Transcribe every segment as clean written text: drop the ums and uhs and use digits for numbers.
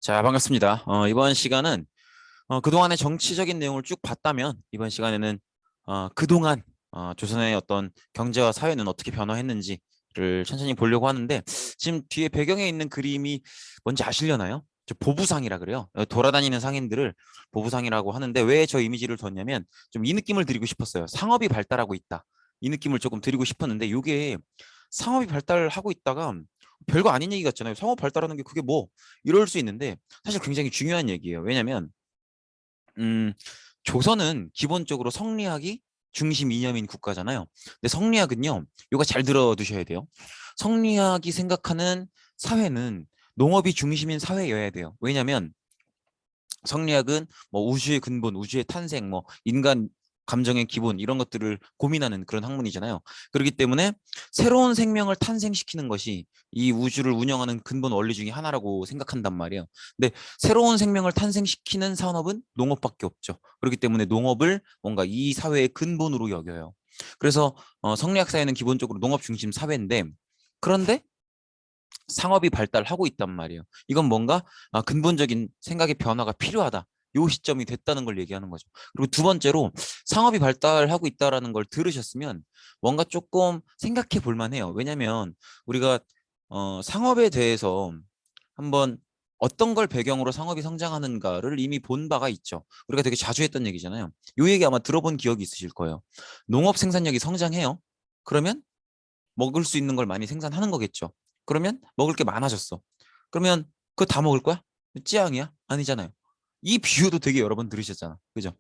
자, 반갑습니다. 이번 시간은 그동안의 정치적인 내용을 쭉 봤다면 이번 시간에는 그동안 조선의 어떤 경제와 사회는 어떻게 변화했는지를 천천히 보려고 하는데 지금 뒤에 배경에 있는 그림이 뭔지 아시려나요? 저 보부상이라 그래요. 돌아다니는 상인들을 보부상이라고 하는데 왜 저 이미지를 뒀냐면 좀 이 느낌을 드리고 싶었어요. 상업이 발달하고 있다. 이 느낌을 조금 드리고 싶었는데 이게 상업이 발달하고 있다가 별거 아닌 얘기 같잖아요. 상업 발달하는 게 그게 뭐 이럴 수 있는데 사실 굉장히 중요한 얘기예요. 왜냐하면 음, 조선은 기본적으로 성리학이 중심 이념인 국가잖아요. 근데 성리학은요, 이거 잘 들어두셔야 돼요. 성리학이 생각하는 사회는 농업이 중심인 사회여야 돼요. 왜냐하면 성리학은 뭐 우주의 근본, 우주의 탄생, 뭐 인간 감정의 기본 이런 것들을 고민하는 그런 학문이잖아요. 그렇기 때문에 새로운 생명을 탄생시키는 것이 이 우주를 운영하는 근본 원리 중에 하나라고 생각한단 말이에요. 근데 새로운 생명을 탄생시키는 산업은 농업밖에 없죠. 그렇기 때문에 농업을 뭔가 이 사회의 근본으로 여겨요. 그래서 성리학 사회는 기본적으로 농업 중심 사회인데 그런데 상업이 발달하고 있단 말이에요. 이건 뭔가 근본적인 생각의 변화가 필요하다. 요 시점이 됐다는 걸 얘기하는 거죠. 그리고 두 번째로 상업이 발달하고 있다라는 걸 들으셨으면 뭔가 조금 생각해 볼 만해요. 왜냐하면 우리가 상업에 대해서 한번 어떤 걸 배경으로 상업이 성장하는가를 이미 본 바가 있죠. 우리가 되게 자주 했던 얘기잖아요. 요 얘기 아마 들어본 기억이 있으실 거예요. 농업 생산력이 성장해요. 그러면 먹을 수 있는 걸 많이 생산하는 거겠죠. 그러면 먹을 게 많아졌어. 그러면 그거 다 먹을 거야? 찌양이야? 아니잖아요. 이 비유도 되게 여러 번 들으셨잖아. 그죠?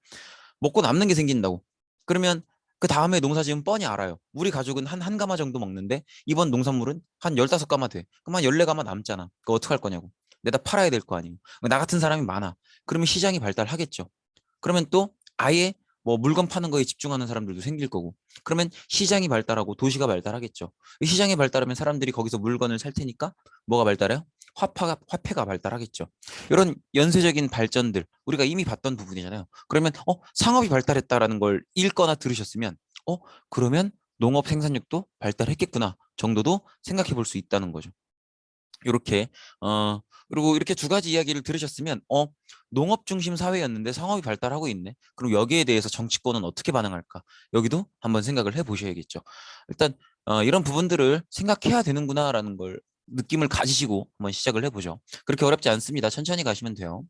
먹고 남는 게 생긴다고. 그러면 그 다음에 농사 지으면 뻔히 알아요. 우리 가족은 한 가마 정도 먹는데 이번 농산물은 한 15가마 돼. 그럼 한 14가마 남잖아. 그거 어떡할 거냐고. 내다 팔아야 될 거 아니에요. 나 같은 사람이 많아. 그러면 시장이 발달하겠죠. 그러면 또 아예 뭐 물건 파는 거에 집중하는 사람들도 생길 거고 그러면 시장이 발달하고 도시가 발달하겠죠. 시장이 발달하면 사람들이 거기서 물건을 살 테니까 뭐가 발달해요? 화폐가 발달하겠죠. 이런 연쇄적인 발전들 우리가 이미 봤던 부분이잖아요. 그러면 상업이 발달했다라는 걸 읽거나 들으셨으면 어 그러면 농업 생산력도 발달했겠구나 정도도 생각해 볼 수 있다는 거죠. 이렇게 그리고 이렇게 두 가지 이야기를 들으셨으면 농업 중심 사회였는데 상업이 발달하고 있네. 그럼 여기에 대해서 정치권은 어떻게 반응할까? 여기도 한번 생각을 해 보셔야겠죠. 일단 이런 부분들을 생각해야 되는구나라는 걸 느낌을 가지시고 한번 시작을 해보죠. 그렇게 어렵지 않습니다. 천천히 가시면 돼요.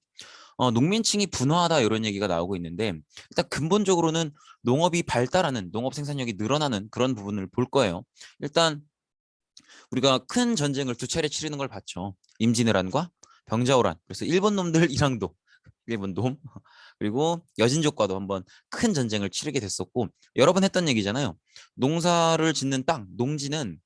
농민층이 분화하다 이런 얘기가 나오고 있는데 일단 근본적으로는 농업이 발달하는 농업 생산력이 늘어나는 그런 부분을 볼 거예요. 일단 우리가 큰 전쟁을 두 차례 치르는 걸 봤죠. 임진왜란과 병자호란. 그래서 일본 놈들이랑도 일본 놈 그리고 여진족과도 한번 큰 전쟁을 치르게 됐었고 여러 번 했던 얘기잖아요. 농사를 짓는 땅, 농지는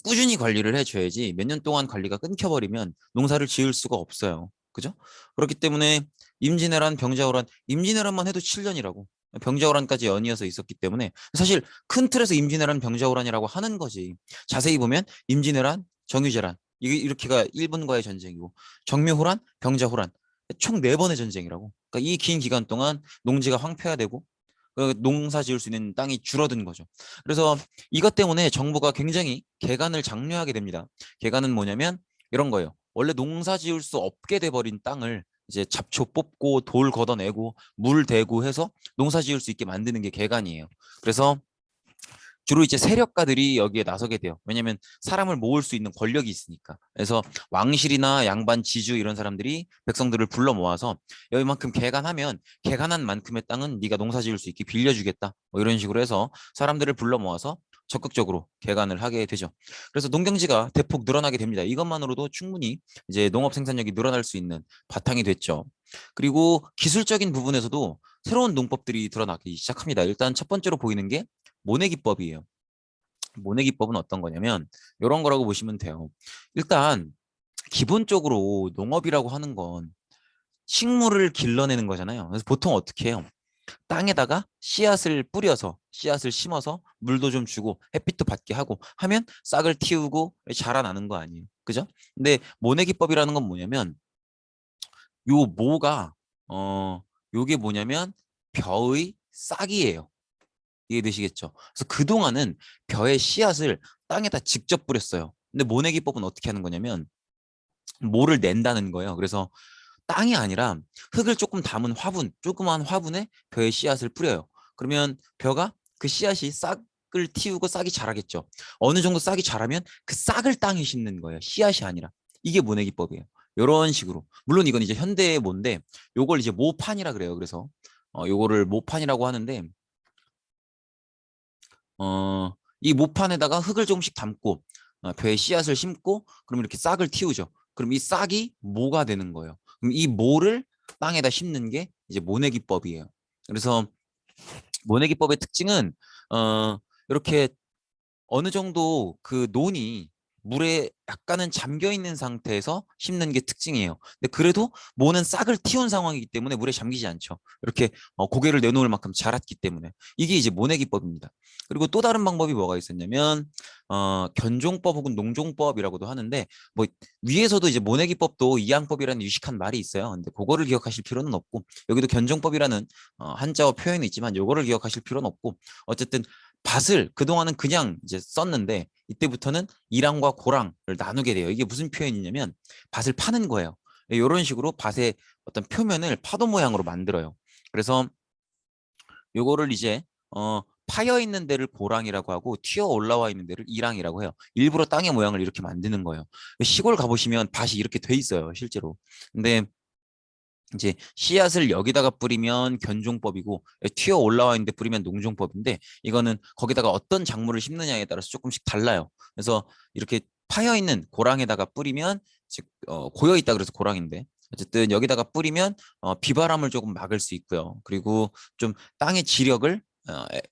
꾸준히 관리를 해줘야지 몇 년 동안 관리가 끊겨버리면 농사를 지을 수가 없어요. 그죠? 그렇기 때문에 임진왜란, 병자호란, 임진왜란만 해도 7년이라고 병자호란까지 연이어서 있었기 때문에 사실 큰 틀에서 임진왜란, 병자호란이라고 하는 거지. 자세히 보면 임진왜란, 정유재란 이게 이렇게가 일본과의 전쟁이고 정묘호란, 병자호란 총 4번의 전쟁이라고. 그러니까 이 긴 기간 동안 농지가 황폐화되고 농사 지을 수 있는 땅이 줄어든 거죠. 그래서 이것 때문에 정부가 굉장히 개간을 장려하게 됩니다. 개간은 뭐냐면 이런 거예요. 원래 농사 지을 수 없게 돼버린 땅을 이제 잡초 뽑고 돌 걷어내고 물 대고 해서 농사 지을 수 있게 만드는 게 개간이에요. 그래서 주로 이제 세력가들이 여기에 나서게 돼요. 왜냐하면 사람을 모을 수 있는 권력이 있으니까. 그래서 왕실이나 양반, 지주 이런 사람들이 백성들을 불러 모아서 여기만큼 개간하면 개간한 만큼의 땅은 네가 농사 지을 수 있게 빌려주겠다. 뭐 이런 식으로 해서 사람들을 불러 모아서 적극적으로 개간을 하게 되죠. 그래서 농경지가 대폭 늘어나게 됩니다. 이것만으로도 충분히 이제 농업 생산력이 늘어날 수 있는 바탕이 됐죠. 그리고 기술적인 부분에서도 새로운 농법들이 드러나기 시작합니다. 일단 첫 번째로 보이는 게 모내기법이에요. 모내기법은 어떤 거냐면 이런 거라고 보시면 돼요. 일단 기본적으로 농업이라고 하는 건 식물을 길러내는 거잖아요. 그래서 보통 어떻게 해요? 땅에다가 씨앗을 뿌려서 씨앗을 심어서 물도 좀 주고 햇빛도 받게 하고 하면 싹을 틔우고 자라나는 거 아니에요. 그죠? 근데 모내기법이라는 건 뭐냐면 요 모가 요게 뭐냐면 벼의 싹이에요. 이해되시겠죠? 그래서 그동안은 벼의 씨앗을 땅에다 직접 뿌렸어요. 근데 모내기법은 어떻게 하는 거냐면 모를 낸다는 거예요. 그래서 땅이 아니라 흙을 조금 담은 화분, 조그만 화분에 벼의 씨앗을 뿌려요. 그러면 벼가 그 씨앗이 싹을 틔우고 싹이 자라겠죠. 어느 정도 싹이 자라면 그 싹을 땅에 심는 거예요. 씨앗이 아니라. 이게 모내기법이에요. 이런 식으로. 물론 이건 이제 현대의 모인데 요걸 이제 모판이라 그래요. 그래서 요거를 모판이라고 하는데 이 모판에다가 흙을 조금씩 담고 벼의 씨앗을 심고 그럼 이렇게 싹을 틔우죠. 그럼 이 싹이 모가 되는 거예요. 그럼 이 모를 땅에다 심는 게 이제 모내기법이에요. 그래서 모내기법의 특징은 이렇게 어느 정도 그 논이 물에 약간은 잠겨 있는 상태에서 심는 게 특징이에요. 근데 그래도 모는 싹을 틔운 상황이기 때문에 물에 잠기지 않죠. 이렇게 고개를 내놓을 만큼 자랐기 때문에 이게 이제 모내기법입니다. 그리고 또 다른 방법이 뭐가 있었냐면 견종법 혹은 농종법이라고도 하는데 뭐 위에서도 이제 모내기법도 이양법이라는 유식한 말이 있어요. 근데 그거를 기억하실 필요는 없고 여기도 견종법이라는 한자어 표현이 있지만 요거를 기억하실 필요는 없고 어쨌든 밭을 그동안은 그냥 이제 썼는데 이때부터는 이랑과 고랑을 나누게 돼요. 이게 무슨 표현이냐면 밭을 파는 거예요. 이런 식으로 밭의 어떤 표면을 파도 모양으로 만들어요. 그래서 요거를 이제 파여 있는 데를 고랑이라고 하고 튀어 올라와 있는 데를 이랑이라고 해요. 일부러 땅의 모양을 이렇게 만드는 거예요. 시골 가보시면 밭이 이렇게 돼 있어요, 실제로. 근데 이제 씨앗을 여기다가 뿌리면 견종법이고 튀어 올라와 있는데 뿌리면 농종법인데 이거는 거기다가 어떤 작물을 심느냐에 따라서 조금씩 달라요. 그래서 이렇게 파여 있는 고랑에다가 뿌리면 즉 고여 있다 그래서 고랑인데 어쨌든 여기다가 뿌리면 비바람을 조금 막을 수 있고요. 그리고 좀 땅의 지력을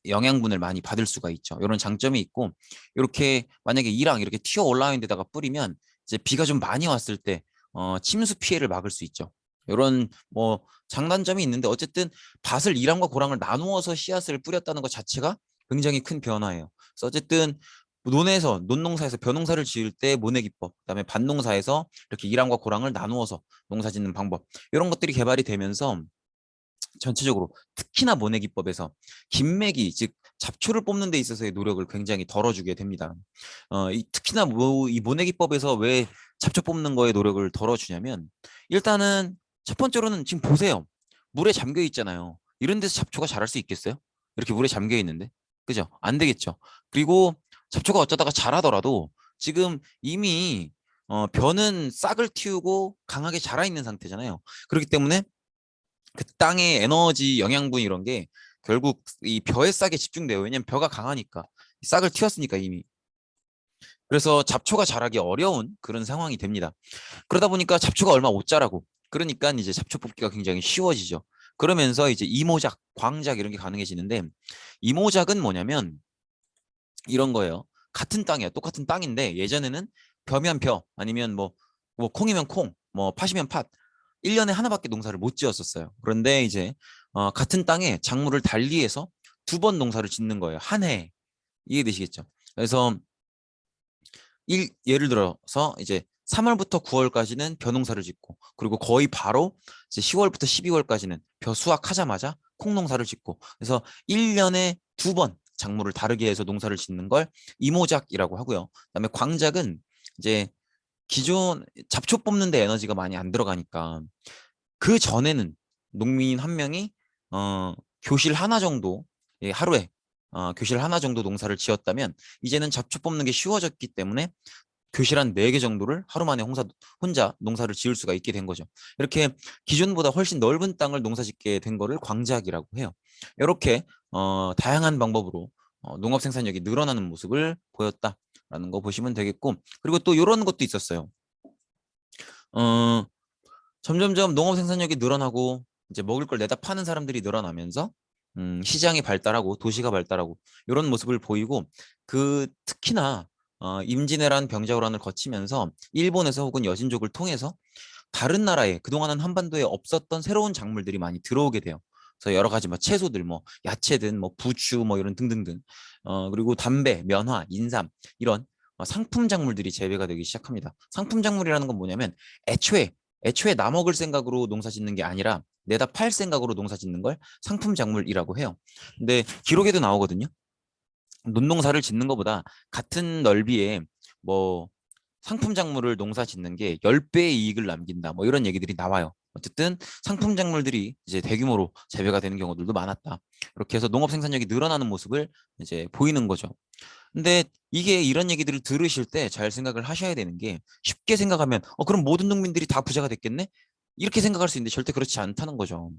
영양분을 많이 받을 수가 있죠. 이런 장점이 있고 이렇게 만약에 이랑 이렇게 튀어 올라와 있는 데다가 뿌리면 이제 비가 좀 많이 왔을 때 침수 피해를 막을 수 있죠. 이런 뭐 장단점이 있는데 어쨌든 밭을 이랑과 고랑을 나누어서 씨앗을 뿌렸다는 것 자체가 굉장히 큰 변화예요. 그래서 어쨌든 논에서 논농사에서 벼농사를 지을 때 모내기법, 그다음에 밭농사에서 이렇게 이랑과 고랑을 나누어서 농사 짓는 방법 이런 것들이 개발이 되면서 전체적으로 특히나 모내기법에서 김맥이 즉 잡초를 뽑는 데 있어서의 노력을 굉장히 덜어주게 됩니다. 특히나 이 모내기법에서 왜 잡초 뽑는 거에 노력을 덜어주냐면 일단은 첫 번째로는 지금 보세요. 물에 잠겨 있잖아요. 이런 데서 잡초가 자랄 수 있겠어요? 이렇게 물에 잠겨 있는데. 그죠? 안 되겠죠. 그리고 잡초가 어쩌다가 자라더라도 지금 이미 벼는 싹을 틔우고 강하게 자라 있는 상태잖아요. 그렇기 때문에 그 땅의 에너지, 영양분 이런 게 결국 이 벼의 싹에 집중돼요. 왜냐면 벼가 강하니까 싹을 틔웠으니까 이미. 그래서 잡초가 자라기 어려운 그런 상황이 됩니다. 그러다 보니까 잡초가 얼마 못 자라고 그러니까 이제 잡초 뽑기가 굉장히 쉬워지죠. 그러면서 이제 이모작, 광작 이런 게 가능해지는데 이모작은 뭐냐면 이런 거예요. 같은 땅이야. 똑같은 땅인데 예전에는 벼면 벼 아니면 뭐 콩이면 콩, 뭐 팥이면 팥. 1년에 하나밖에 농사를 못 지었었어요. 그런데 이제 같은 땅에 작물을 달리해서 두 번 농사를 짓는 거예요. 한 해. 이해되시겠죠? 그래서 예를 들어서 이제 3월부터 9월까지는 벼농사를 짓고 그리고 거의 바로 이제 10월부터 12월까지는 벼 수확하자마자 콩농사를 짓고 그래서 1년에 두 번 작물을 다르게 해서 농사를 짓는 걸 이모작이라고 하고요. 그다음에 광작은 이제 기존 잡초 뽑는 데 에너지가 많이 안 들어가니까 그 전에는 농민 한 명이 어, 교실 하나 정도 하루에 교실 하나 정도 농사를 지었다면 이제는 잡초 뽑는 게 쉬워졌기 때문에 교실 한 4개 정도를 하루 만에 혼자 농사를 지을 수가 있게 된 거죠. 이렇게 기존보다 훨씬 넓은 땅을 농사 짓게 된 거를 광작이라고 해요. 이렇게 다양한 방법으로 농업 생산력이 늘어나는 모습을 보였다라는 거 보시면 되겠고 그리고 또 이런 것도 있었어요. 어, 점점점 농업 생산력이 늘어나고 이제 먹을 걸 내다 파는 사람들이 늘어나면서 시장이 발달하고 도시가 발달하고 이런 모습을 보이고 그 특히나 임진왜란 병자호란을 거치면서 일본에서 혹은 여신족을 통해서 다른 나라에 그동안은 한반도에 없었던 새로운 작물들이 많이 들어오게 돼요. 그래서 여러 가지 뭐 채소들, 뭐 야채든 뭐 부추 뭐 이런 등등등. 그리고 담배, 면화, 인삼 이런 상품 작물들이 재배가 되기 시작합니다. 상품 작물이라는 건 뭐냐면 애초에 애초에 나 먹을 생각으로 농사 짓는 게 아니라 내다 팔 생각으로 농사 짓는 걸 상품 작물이라고 해요. 근데 기록에도 나오거든요. 논농사를 짓는 것보다 같은 넓이에 뭐 상품 작물을 농사 짓는 게 10배의 이익을 남긴다. 뭐 이런 얘기들이 나와요. 어쨌든 상품 작물들이 이제 대규모로 재배가 되는 경우들도 많았다. 이렇게 해서 농업 생산력이 늘어나는 모습을 이제 보이는 거죠. 근데 이게 이런 얘기들을 들으실 때 잘 생각을 하셔야 되는 게, 쉽게 생각하면 그럼 모든 농민들이 다 부자가 됐겠네? 이렇게 생각할 수 있는데 절대 그렇지 않다는 거죠.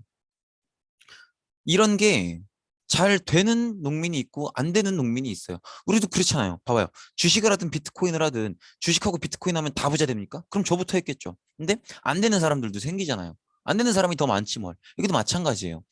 이런 게 잘 되는 농민이 있고 안 되는 농민이 있어요. 우리도 그렇잖아요. 봐봐요. 주식을 하든 비트코인을 하든, 주식하고 비트코인 하면 다 부자 됩니까? 그럼 저부터 했겠죠. 근데 안 되는 사람들도 생기잖아요. 안 되는 사람이 더 많지 뭘. 여기도 마찬가지예요.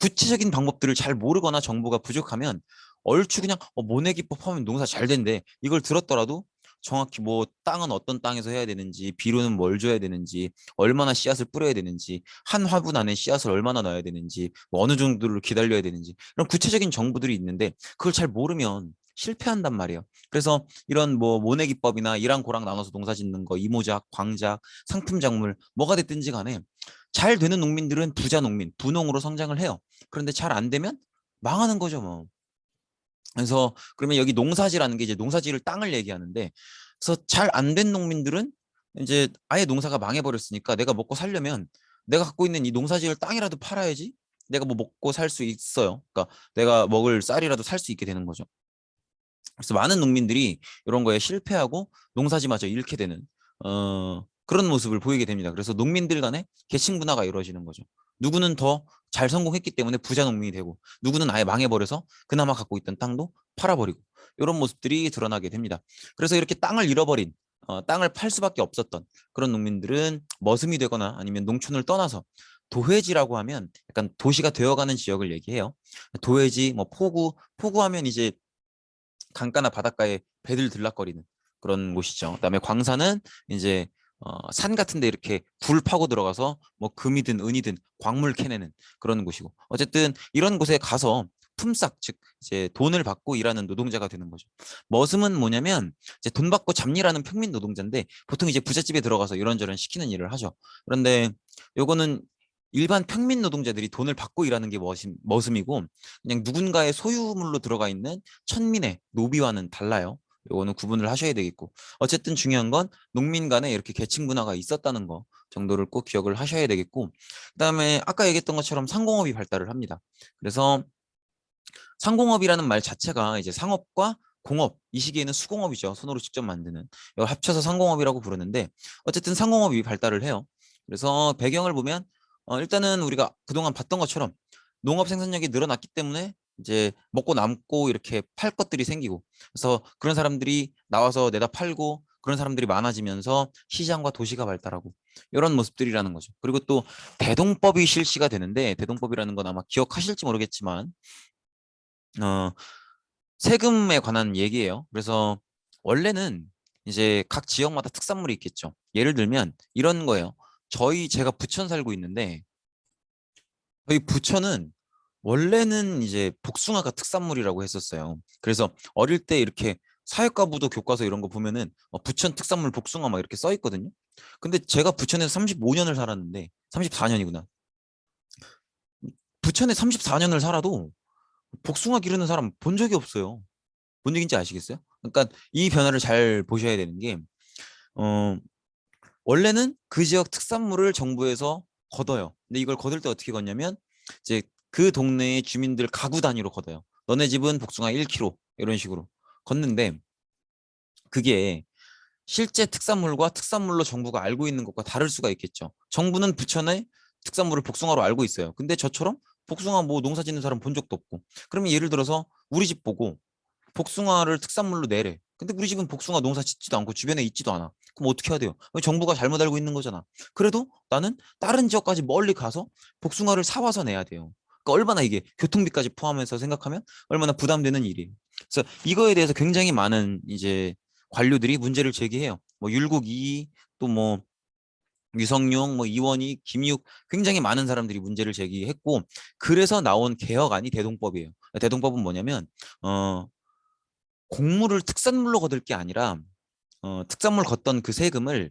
구체적인 방법들을 잘 모르거나 정보가 부족하면 얼추 그냥 모내기법 하면 농사 잘 된대, 이걸 들었더라도 정확히 뭐 땅은 어떤 땅에서 해야 되는지, 비료는 뭘 줘야 되는지, 얼마나 씨앗을 뿌려야 되는지, 한 화분 안에 씨앗을 얼마나 넣어야 되는지, 뭐 어느 정도를 기다려야 되는지, 이런 구체적인 정보들이 있는데 그걸 잘 모르면 실패한단 말이에요. 그래서 이런 뭐 모내기법이나 이랑 고랑 나눠서 농사 짓는 거, 이모작, 광작, 상품 작물 뭐가 됐든지 간에 잘 되는 농민들은 부자 농민, 부농으로 성장을 해요. 그런데 잘 안 되면 망하는 거죠, 뭐. 그래서 그러면 여기 농사지라는 게 이제 농사지을 땅을 얘기하는데, 그래서 잘 안 된 농민들은 이제 아예 농사가 망해버렸으니까 내가 먹고 살려면 내가 갖고 있는 이 농사지을 땅이라도 팔아야지 내가 뭐 먹고 살 수 있어요. 그러니까 내가 먹을 쌀이라도 살 수 있게 되는 거죠. 그래서 많은 농민들이 이런 거에 실패하고 농사지마저 잃게 되는 그런 모습을 보이게 됩니다. 그래서 농민들 간의 계층 분화가 이루어지는 거죠. 누구는 더 잘 성공했기 때문에 부자 농민이 되고, 누구는 아예 망해버려서 그나마 갖고 있던 땅도 팔아버리고, 이런 모습들이 드러나게 됩니다. 그래서 이렇게 땅을 잃어버린, 땅을 팔 수밖에 없었던 그런 농민들은 머슴이 되거나 아니면 농촌을 떠나서, 도회지라고 하면 약간 도시가 되어가는 지역을 얘기해요. 도회지, 뭐 포구하면 이제 강가나 바닷가에 배들 들락거리는 그런 곳이죠. 그다음에 광산은 이제 산 같은데 이렇게 굴 파고 들어가서 뭐 금이든 은이든 광물 캐내는 그런 곳이고, 어쨌든 이런 곳에 가서 품삯, 즉 이제 돈을 받고 일하는 노동자가 되는 거죠. 머슴은 뭐냐면 이제 돈 받고 잡일하는 평민 노동자인데, 보통 이제 부잣집에 들어가서 이런저런 시키는 일을 하죠. 그런데 요거는 일반 평민 노동자들이 돈을 받고 일하는 게 머슴이고, 그냥 누군가의 소유물로 들어가 있는 천민의 노비와는 달라요. 요거는 구분을 하셔야 되겠고, 어쨌든 중요한 건 농민 간에 이렇게 계층 분화가 있었다는 거 정도를 꼭 기억을 하셔야 되겠고, 그다음에 아까 얘기했던 것처럼 상공업이 발달을 합니다. 그래서 상공업이라는 말 자체가 이제 상업과 공업, 이 시기에는 수공업이죠. 손으로 직접 만드는. 이걸 합쳐서 상공업이라고 부르는데, 어쨌든 상공업이 발달을 해요. 그래서 배경을 보면 일단은 우리가 그동안 봤던 것처럼 농업 생산력이 늘어났기 때문에 이제 먹고 남고 이렇게 팔 것들이 생기고, 그래서 그런 사람들이 나와서 내다 팔고, 그런 사람들이 많아지면서 시장과 도시가 발달하고, 이런 모습들이라는 거죠. 그리고 또 대동법이 실시가 되는데, 대동법이라는 건 아마 기억하실지 모르겠지만 어, 세금에 관한 얘기예요. 그래서 원래는 이제 각 지역마다 특산물이 있겠죠. 예를 들면 이런 거예요. 제가 부천 살고 있는데, 저희 부천은 원래는 이제 복숭아가 특산물이라고 했었어요. 그래서 어릴 때 이렇게 사회과부도 교과서 이런 거 보면은 부천 특산물 복숭아 막 이렇게 써 있거든요. 근데 제가 부천에서 35년을 살았는데, 34년이구나. 부천에 34년을 살아도 복숭아 기르는 사람 본 적이 없어요. 뭔 얘기인지 아시겠어요? 그러니까 이 변화를 잘 보셔야 되는 게, 어, 원래는 그 지역 특산물을 정부에서 걷어요. 근데 이걸 걷을 때 어떻게 걷냐면, 이제 그 동네의 주민들 가구 단위로 걷어요. 너네 집은 복숭아 1kg 이런 식으로 걷는데, 그게 실제 특산물과 특산물로 정부가 알고 있는 것과 다를 수가 있겠죠. 정부는 부천의 특산물을 복숭아로 알고 있어요. 근데 저처럼 복숭아 뭐 농사 짓는 사람 본 적도 없고, 그러면 예를 들어서 우리 집 보고 복숭아를 특산물로 내래. 근데 우리 집은 복숭아 농사 짓지도 않고 주변에 있지도 않아. 그럼 어떻게 해야 돼요? 정부가 잘못 알고 있는 거잖아. 그래도 나는 다른 지역까지 멀리 가서 복숭아를 사와서 내야 돼요. 그러니까 얼마나 이게 교통비까지 포함해서 생각하면 얼마나 부담되는 일이에요. 그래서 이거에 대해서 굉장히 많은 이제 관료들이 문제를 제기해요. 뭐 율곡이, 또 뭐 유성룡, 뭐 이원희, 김육, 굉장히 많은 사람들이 문제를 제기했고, 그래서 나온 개혁안이 대동법이에요. 대동법은 뭐냐면 곡물을 특산물로 거둘 게 아니라 특산물 걷던 그 세금을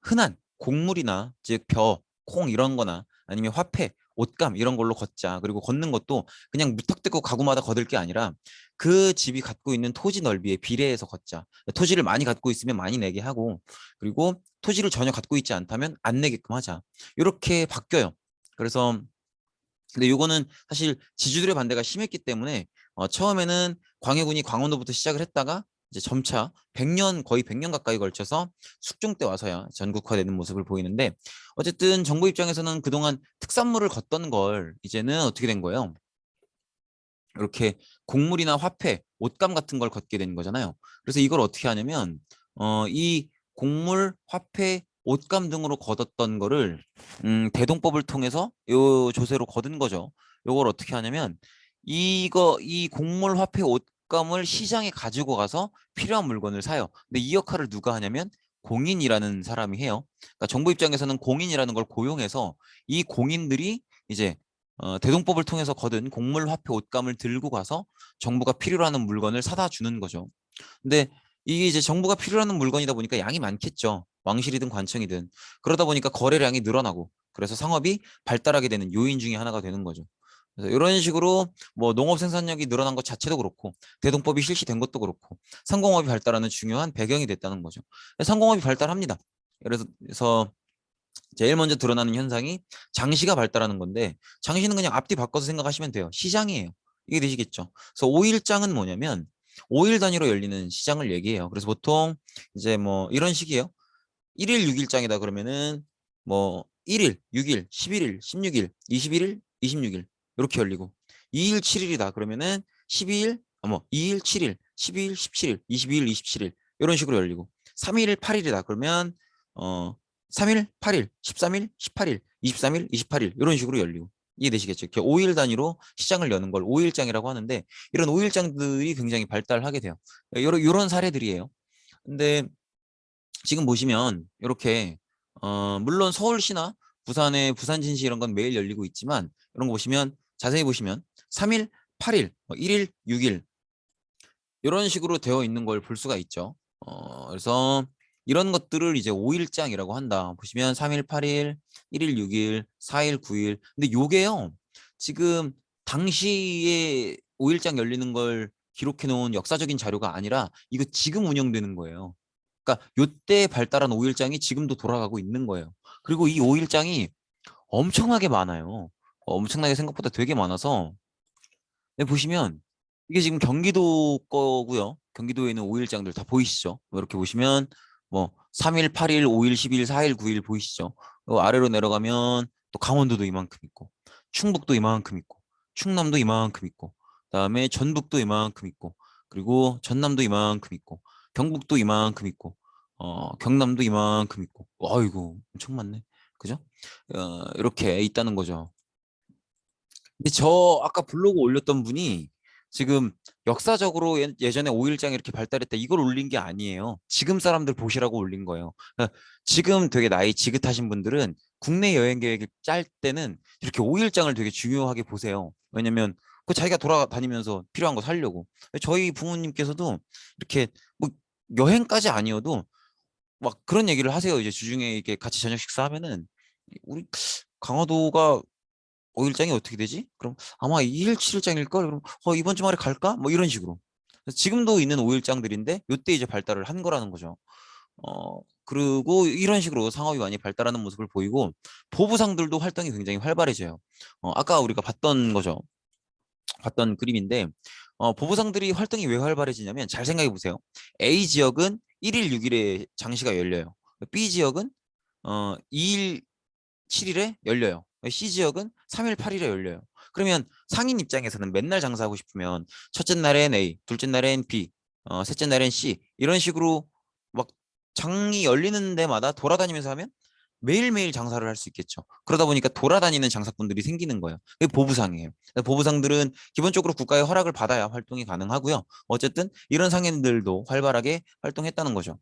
흔한 곡물이나 즉 벼, 콩 이런 거나 아니면 화폐, 옷감 이런 걸로 걷자. 그리고 걷는 것도 그냥 무턱대고 가구마다 걷을 게 아니라 그 집이 갖고 있는 토지 넓이에 비례해서 걷자. 토지를 많이 갖고 있으면 많이 내게 하고, 그리고 토지를 전혀 갖고 있지 않다면 안 내게끔 하자. 이렇게 바뀌어요. 그래서 근데 요거는 사실 지주들의 반대가 심했기 때문에 처음에는 광해군이 광원도부터 시작을 했다가 이제 점차 100년 거의 100년 가까이 걸쳐서 숙종 때 와서야 전국화되는 모습을 보이는데, 어쨌든 정부 입장에서는 그동안 특산물을 걷던 걸 이제는 어떻게 된 거예요? 이렇게 곡물이나 화폐, 옷감 같은 걸 걷게 되는 거잖아요. 그래서 이걸 어떻게 하냐면 이 곡물, 화폐, 옷감 등으로 걷었던 거를 대동법을 통해서 요 조세로 거둔 거죠. 요걸 어떻게 하냐면 이 곡물, 화폐, 옷감을 시장에 가지고 가서 필요한 물건을 사요. 근데 이 역할을 누가 하냐면 공인이라는 사람이 해요. 그러니까 정부 입장에서는 공인이라는 걸 고용해서 이 공인들이 이제 대동법을 통해서 거둔 곡물, 화폐, 옷감을 들고 가서 정부가 필요로 하는 물건을 사다 주는 거죠. 근데 이게 이제 정부가 필요로 하는 물건이다 보니까 양이 많겠죠. 왕실이든 관청이든. 그러다 보니까 거래량이 늘어나고, 그래서 상업이 발달하게 되는 요인 중에 하나가 되는 거죠. 그래서 이런 식으로 뭐 농업 생산력이 늘어난 것 자체도 그렇고, 대동법이 실시된 것도 그렇고, 상공업이 발달하는 중요한 배경이 됐다는 거죠. 상공업이 발달합니다. 그래서 제일 먼저 드러나는 현상이 장시가 발달하는 건데, 장시는 그냥 앞뒤 바꿔서 생각하시면 돼요. 시장이에요. 이게 되시겠죠. 그래서 5일장은 뭐냐면 5일 단위로 열리는 시장을 얘기해요. 그래서 보통 이제 뭐 이런 식이에요. 1일 6일장이다 그러면은 뭐 1일, 6일, 11일, 16일, 21일, 26일 이렇게 열리고, 2일 7일이다 그러면은 12일, 뭐 2일 7일, 12일 17일, 22일 27일 이런 식으로 열리고, 3일 8일이다 그러면 어 3일 8일, 13일 18일, 23일 28일 이런 식으로 열리고, 이해되시겠죠? 이렇게 5일 단위로 시장을 여는 걸 5일장이라고 하는데, 이런 5일장들이 굉장히 발달하게 돼요. 이런 사례들이에요. 근데 지금 보시면 이렇게 물론 서울시나 부산의 부산진시 이런 건 매일 열리고 있지만, 이런 거 보시면 자세히 보시면 3일, 8일, 1일, 6일 이런 식으로 되어 있는 걸 볼 수가 있죠. 그래서 이런 것들을 이제 5일장이라고 한다. 보시면 3일, 8일, 1일, 6일, 4일, 9일. 근데 요게요, 지금 당시에 5일장 열리는 걸 기록해 놓은 역사적인 자료가 아니라 이거 지금 운영되는 거예요. 그러니까 요때 발달한 5일장이 지금도 돌아가고 있는 거예요. 그리고 이 5일장이 엄청나게 많아요. 엄청나게 생각보다 되게 많아서, 네, 보시면 이게 지금 경기도 거고요. 경기도에 있는 5일장들 다 보이시죠? 뭐 이렇게 보시면 뭐 3일, 8일, 5일, 10일, 4일, 9일 보이시죠? 아래로 내려가면 또 강원도도 이만큼 있고, 충북도 이만큼 있고, 충남도 이만큼 있고, 그다음에 전북도 이만큼 있고, 그리고 전남도 이만큼 있고, 경북도 이만큼 있고, 경남도 이만큼 있고. 아이고 엄청 많네. 그죠? 이렇게 있다는 거죠. 근데 저 아까 블로그 올렸던 분이 지금 역사적으로 예전에 5일장 이렇게 발달했다 이걸 올린 게 아니에요. 지금 사람들 보시라고 올린 거예요. 그러니까 지금 되게 나이 지긋하신 분들은 국내 여행 계획을 짤 때는 이렇게 5일장을 되게 중요하게 보세요. 왜냐면 그 자기가 돌아다니면서 필요한 거 사려고. 저희 부모님께서도 이렇게 뭐 여행까지 아니어도 막 그런 얘기를 하세요. 이제 주중에 이렇게 같이 저녁 식사하면은 우리 강화도가 5일장이 어떻게 되지? 그럼 아마 2일 7일장일 걸. 그럼 이번 주말에 갈까? 뭐 이런 식으로. 지금도 있는 5일장들인데 요때 이제 발달을 한 거라는 거죠. 그리고 이런 식으로 상업이 많이 발달하는 모습을 보이고, 보부상들도 활동이 굉장히 활발해져요. 아까 우리가 봤던 거죠. 봤던 그림인데, 보부상들이 활동이 왜 활발해지냐면 잘 생각해 보세요. A 지역은 1일 6일에 장시가 열려요. B 지역은 2일 7일에 열려요. C 지역은 3일 8일에 열려요. 그러면 상인 입장에서는 맨날 장사하고 싶으면 첫째 날엔 A, 둘째 날엔 B, 셋째 날엔 C 이런 식으로 막 장이 열리는 데마다 돌아다니면서 하면 매일매일 장사를 할 수 있겠죠. 그러다 보니까 돌아다니는 장사꾼들이 생기는 거예요. 그게 보부상이에요. 보부상들은 기본적으로 국가의 허락을 받아야 활동이 가능하고요. 어쨌든 이런 상인들도 활발하게 활동했다는 거죠.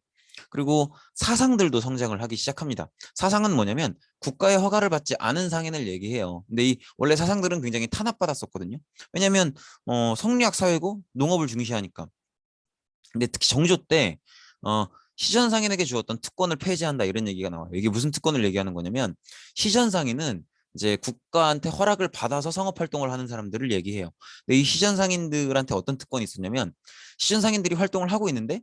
그리고 사상들도 성장을 하기 시작합니다. 사상은 뭐냐면 국가의 허가를 받지 않은 상인을 얘기해요. 근데 이 원래 사상들은 굉장히 탄압받았었거든요. 왜냐하면 성리학 사회고 농업을 중시하니까. 근데 특히 정조 때 시전 상인에게 주었던 특권을 폐지한다 이런 얘기가 나와요. 이게 무슨 특권을 얘기하는 거냐면, 시전 상인은 이제 국가한테 허락을 받아서 상업 활동을 하는 사람들을 얘기해요. 근데 이 시전 상인들한테 어떤 특권이 있었냐면 시전 상인들이 활동을 하고 있는데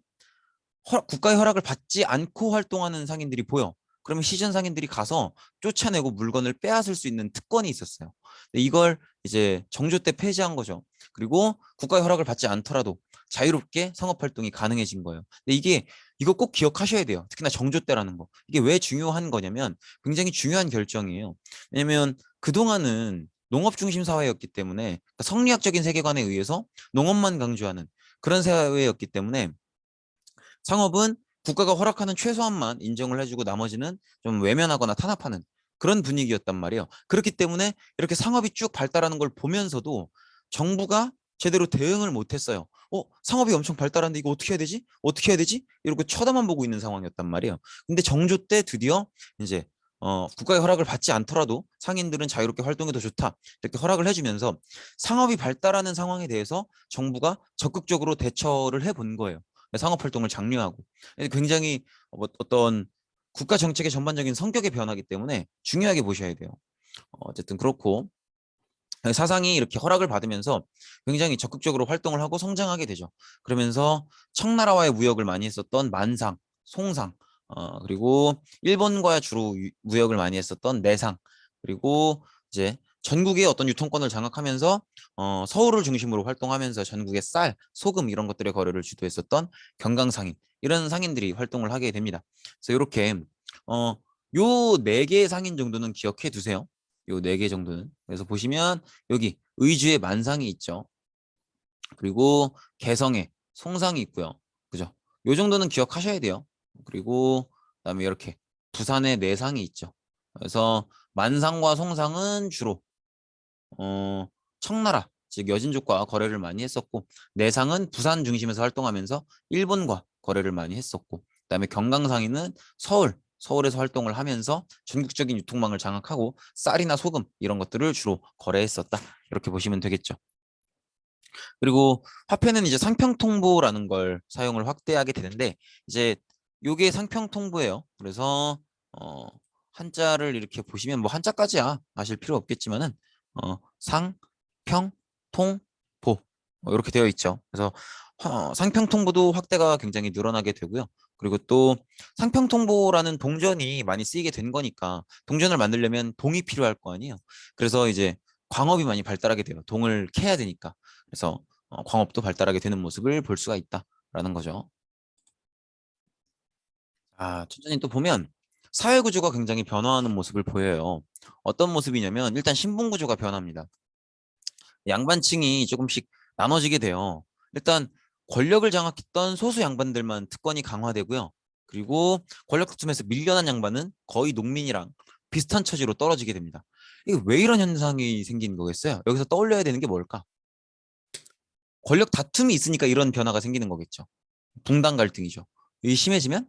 국가의 허락을 받지 않고 활동하는 상인들이 보여. 그러면 시전 상인들이 가서 쫓아내고 물건을 빼앗을 수 있는 특권이 있었어요. 근데 이걸 이제 정조 때 폐지한 거죠. 그리고 국가의 허락을 받지 않더라도 자유롭게 상업 활동이 가능해진 거예요. 근데 이거 꼭 기억하셔야 돼요. 특히나 정조 때라는 거. 이게 왜 중요한 거냐면 굉장히 중요한 결정이에요. 왜냐면 그동안은 농업 중심 사회였기 때문에 그러니까 성리학적인 세계관에 의해서 농업만 강조하는 그런 사회였기 때문에 상업은 국가가 허락하는 최소한만 인정을 해주고 나머지는 좀 외면하거나 탄압하는 그런 분위기였단 말이에요. 그렇기 때문에 이렇게 상업이 쭉 발달하는 걸 보면서도 정부가 제대로 대응을 못했어요. 상업이 엄청 발달하는데 이거 어떻게 해야 되지? 어떻게 해야 되지? 이러고 쳐다만 보고 있는 상황이었단 말이에요. 근데 정조 때 드디어 이제 국가의 허락을 받지 않더라도 상인들은 자유롭게 활동해도 좋다. 이렇게 허락을 해주면서 상업이 발달하는 상황에 대해서 정부가 적극적으로 대처를 해본 거예요. 상업 활동을 장려하고 굉장히 어떤 국가 정책의 전반적인 성격의 변화이기 때문에 중요하게 보셔야 돼요. 어쨌든 그렇고 사상이 이렇게 허락을 받으면서 굉장히 적극적으로 활동을 하고 성장하게 되죠. 그러면서 청나라와의 무역을 많이 했었던 만상, 송상, 그리고 일본과 주로 무역을 많이 했었던 내상, 그리고 이제 전국의 어떤 유통권을 장악하면서 서울을 중심으로 활동하면서 전국의 쌀, 소금 이런 것들의 거래를 주도했었던 경강상인 이런 상인들이 활동을 하게 됩니다. 그래서 이렇게 요 네 개의 상인 정도는 기억해 두세요. 요 네 개 정도는. 그래서 보시면 여기 의주의 만상이 있죠. 그리고 개성에 송상이 있고요. 그죠? 요 정도는 기억하셔야 돼요. 그리고 그다음에 이렇게 부산에 내상이 있죠. 그래서 만상과 송상은 주로 청나라 즉 여진족과 거래를 많이 했었고 내상은 부산 중심에서 활동하면서 일본과 거래를 많이 했었고 그다음에 경강상인은 서울에서 활동을 하면서 전국적인 유통망을 장악하고 쌀이나 소금 이런 것들을 주로 거래했었다. 이렇게 보시면 되겠죠. 그리고 화폐는 이제 상평통보라는 걸 사용을 확대하게 되는데 이제 요게 상평통보예요. 그래서 한자를 이렇게 보시면 뭐 한자까지야 아실 필요 없겠지만은 상평통보 이렇게 되어 있죠. 그래서 상평통보도 확대가 굉장히 늘어나게 되고요. 그리고 또 상평통보라는 동전이 많이 쓰이게 된 거니까 동전을 만들려면 동이 필요할 거 아니에요. 그래서 이제 광업이 많이 발달하게 돼요. 동을 캐야 되니까. 그래서 광업도 발달하게 되는 모습을 볼 수가 있다라는 거죠. 천천히 또 보면 사회 구조가 굉장히 변화하는 모습을 보여요. 어떤 모습이냐면 일단 신분 구조가 변합니다. 양반층이 조금씩 나눠지게 돼요. 일단 권력을 장악했던 소수 양반들만 특권이 강화되고요. 그리고 권력 다툼에서 밀려난 양반은 거의 농민이랑 비슷한 처지로 떨어지게 됩니다. 이게 왜 이런 현상이 생긴 거겠어요? 여기서 떠올려야 되는 게 뭘까? 권력 다툼이 있으니까 이런 변화가 생기는 거겠죠. 붕당 갈등이죠. 이 심해지면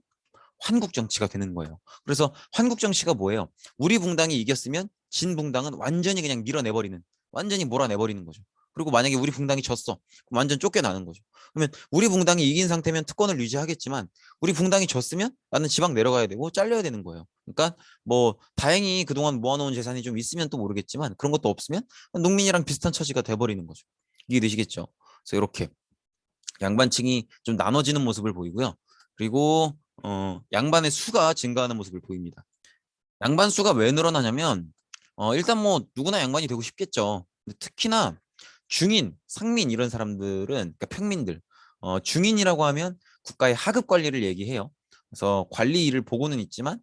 환국 정치가 되는 거예요. 그래서 환국 정치가 뭐예요? 우리 붕당이 이겼으면 진 붕당은 완전히 그냥 밀어내버리는, 완전히 몰아내버리는 거죠. 그리고 만약에 우리 붕당이 졌어, 그럼 완전 쫓겨나는 거죠. 그러면 우리 붕당이 이긴 상태면 특권을 유지하겠지만 우리 붕당이 졌으면 나는 지방 내려가야 되고 잘려야 되는 거예요. 그러니까 뭐 다행히 그동안 모아놓은 재산이 좀 있으면 또 모르겠지만 그런 것도 없으면 농민이랑 비슷한 처지가 돼버리는 거죠. 이해되시겠죠? 그래서 이렇게 양반층이 좀 나눠지는 모습을 보이고요. 그리고 양반의 수가 증가하는 모습을 보입니다. 양반 수가 왜 늘어나냐면 일단 뭐 누구나 양반이 되고 싶겠죠. 근데 특히나 중인, 상민 이런 사람들은 그러니까 평민들 중인이라고 하면 국가의 하급 관리를 얘기해요. 그래서 관리 일을 보고는 있지만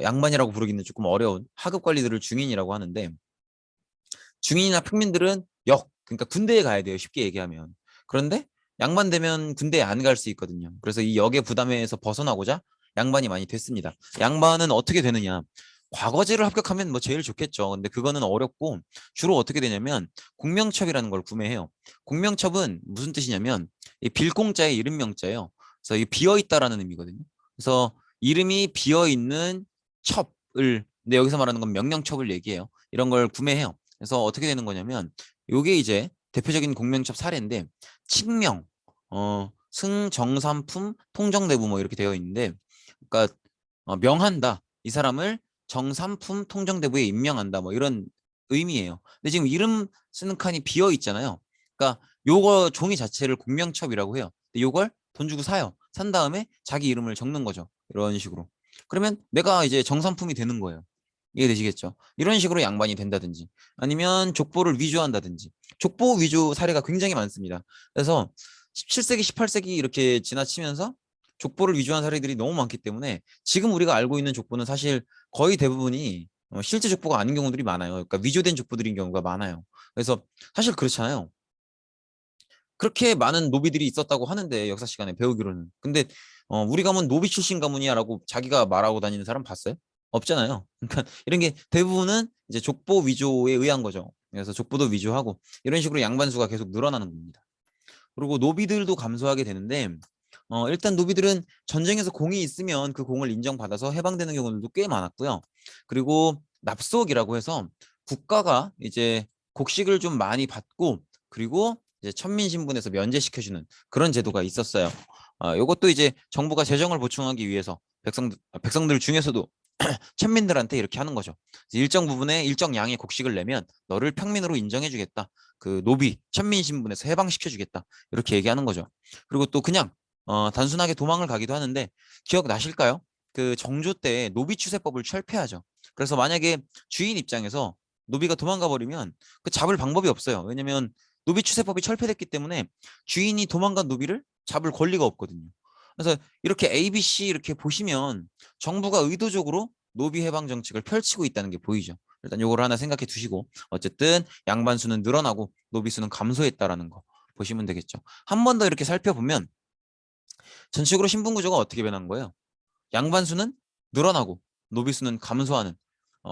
양반이라고 부르기는 조금 어려운 하급 관리들을 중인이라고 하는데 중인이나 평민들은 그러니까 군대에 가야 돼요. 쉽게 얘기하면. 그런데 양반 되면 군대에 안 갈 수 있거든요. 그래서 이 역의 부담에서 벗어나고자 양반이 많이 됐습니다. 양반은 어떻게 되느냐? 과거제를 합격하면 뭐 제일 좋겠죠. 근데 그거는 어렵고 주로 어떻게 되냐면 공명첩이라는 걸 구매해요. 공명첩은 무슨 뜻이냐면 이 빌공자의 이름명자예요. 그래서 이 비어 있다라는 의미거든요. 그래서 이름이 비어 있는 첩을 근데 여기서 말하는 건 명령첩을 얘기해요. 이런 걸 구매해요. 그래서 어떻게 되는 거냐면 요게 이제 대표적인 공명첩 사례인데 칙명, 승, 정삼품, 통정대부 뭐 이렇게 되어 있는데 그러니까 명한다. 이 사람을 정삼품 통정대부에 임명한다 뭐 이런 의미예요. 근데 지금 이름 쓰는 칸이 비어 있잖아요. 그러니까 요거 종이 자체를 공명첩이라고 해요. 근데 요걸 돈 주고 사요. 산 다음에 자기 이름을 적는 거죠. 이런 식으로. 그러면 내가 이제 정삼품이 되는 거예요. 이해되시겠죠? 이런 식으로 양반이 된다든지 아니면 족보를 위조한다든지 족보 위조 사례가 굉장히 많습니다. 그래서 17세기, 18세기 이렇게 지나치면서 족보를 위조한 사례들이 너무 많기 때문에 지금 우리가 알고 있는 족보는 사실 거의 대부분이 실제 족보가 아닌 경우들이 많아요. 그러니까 위조된 족보들인 경우가 많아요. 그래서 사실 그렇잖아요. 그렇게 많은 노비들이 있었다고 하는데 역사 시간에 배우기로는. 근데 우리 가문 노비 출신 가문이야라고 자기가 말하고 다니는 사람 봤어요? 없잖아요. 그러니까 이런 게 대부분은 이제 족보 위조에 의한 거죠. 그래서 족보도 위조하고 이런 식으로 양반수가 계속 늘어나는 겁니다. 그리고 노비들도 감소하게 되는데 일단 노비들은 전쟁에서 공이 있으면 그 공을 인정받아서 해방되는 경우들도 꽤 많았고요. 그리고 납속이라고 해서 국가가 이제 곡식을 좀 많이 받고 그리고 이제 천민 신분에서 면제시켜주는 그런 제도가 있었어요. 이것도 이제 정부가 재정을 보충하기 위해서 백성들 중에서도 천민들한테 이렇게 하는 거죠. 일정 부분의 일정 양의 곡식을 내면 너를 평민으로 인정해주겠다. 그 노비, 천민 신분에서 해방시켜주겠다. 이렇게 얘기하는 거죠. 그리고 또 그냥 단순하게 도망을 가기도 하는데 기억나실까요? 그 정조 때 노비 추세법을 철폐하죠. 그래서 만약에 주인 입장에서 노비가 도망가 버리면 그 잡을 방법이 없어요. 왜냐면 노비 추세법이 철폐됐기 때문에 주인이 도망간 노비를 잡을 권리가 없거든요. 그래서 이렇게 ABC 이렇게 보시면 정부가 의도적으로 노비 해방 정책을 펼치고 있다는 게 보이죠. 일단 요걸 하나 생각해 두시고 어쨌든 양반 수는 늘어나고 노비 수는 감소했다라는 거 보시면 되겠죠. 한 번 더 이렇게 살펴보면 전체적으로 신분 구조가 어떻게 변한 거예요? 양반 수는 늘어나고 노비 수는 감소하는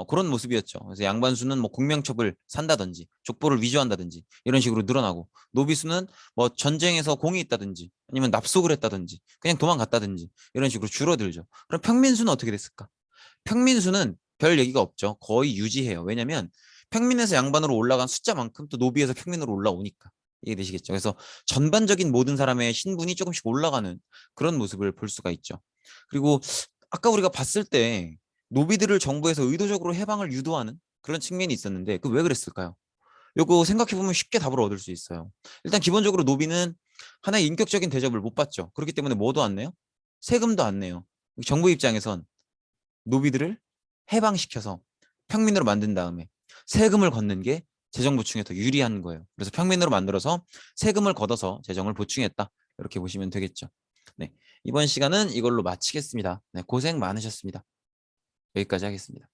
그런 모습이었죠. 그래서 양반 수는 뭐 공명첩을 산다든지 족보를 위조한다든지 이런 식으로 늘어나고 노비 수는 뭐 전쟁에서 공이 있다든지 아니면 납속을 했다든지 그냥 도망갔다든지 이런 식으로 줄어들죠. 그럼 평민 수는 어떻게 됐을까? 평민수는 별 얘기가 없죠. 거의 유지해요. 왜냐면 평민에서 양반으로 올라간 숫자만큼 또 노비에서 평민으로 올라오니까. 이해되시겠죠? 그래서 전반적인 모든 사람의 신분이 조금씩 올라가는 그런 모습을 볼 수가 있죠. 그리고 아까 우리가 봤을 때 노비들을 정부에서 의도적으로 해방을 유도하는 그런 측면이 있었는데 그 왜 그랬을까요? 요거 생각해보면 쉽게 답을 얻을 수 있어요. 일단 기본적으로 노비는 하나의 인격적인 대접을 못 받죠. 그렇기 때문에 뭐도 안 내요? 세금도 안 내요. 정부 입장에선 노비들을 해방시켜서 평민으로 만든 다음에 세금을 걷는 게 재정 보충에 더 유리한 거예요. 그래서 평민으로 만들어서 세금을 걷어서 재정을 보충했다. 이렇게 보시면 되겠죠. 네, 이번 시간은 이걸로 마치겠습니다. 네, 고생 많으셨습니다. 여기까지 하겠습니다.